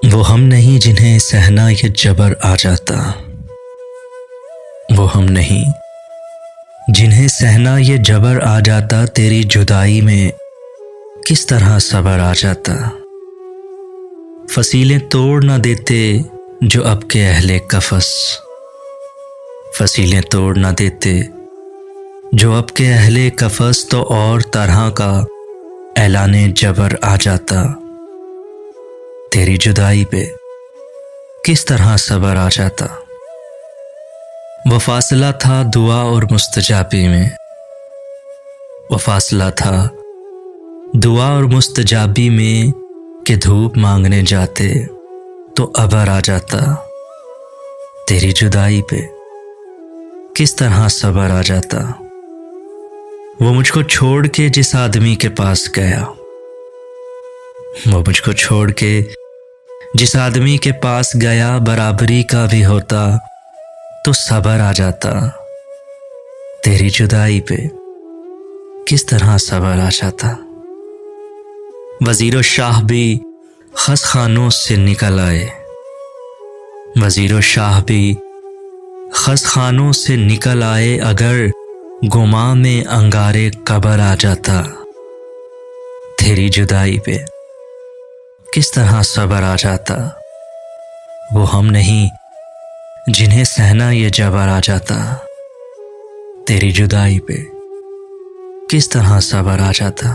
वो हम नहीं जिन्हें सहना ये जबर आ जाता। वो हम नहीं जिन्हें सहना ये जबर आ जाता। तेरी जुदाई में किस तरह सबर आ जाता। फसीलें तोड़ ना देते जो अब के अहले कफस। फसीलें तोड़ ना देते जो अब के अहले कफस। तो और तरह का ऐलाने जबर आ जाता। तेरी जुदाई पे किस तरह सबर आ जाता। वो फासला था दुआ और मुस्तजाबी में। वो फासला था दुआ और मुस्तजाबी में कि धूप मांगने जाते तो अबर आ जाता। तेरी जुदाई पे किस तरह सबर आ जाता। वो मुझको छोड़ के जिस आदमी के पास गया। वो मुझको छोड़ के जिस आदमी के पास गया। बराबरी का भी होता तो सबर आ जाता। तेरी जुदाई पे किस तरह सबर आ जाता। वज़ीर शाह भी खस खानों से निकल आए। वज़ीर शाह भी खस खानों से निकल आए। अगर गुमा में अंगारे कबर आ जाता। तेरी जुदाई पे किस तरह सबर आ जाता। वो हम नहीं जिन्हें सहना ये जबर आ जाता। तेरी जुदाई पे किस तरह सबर आ जाता।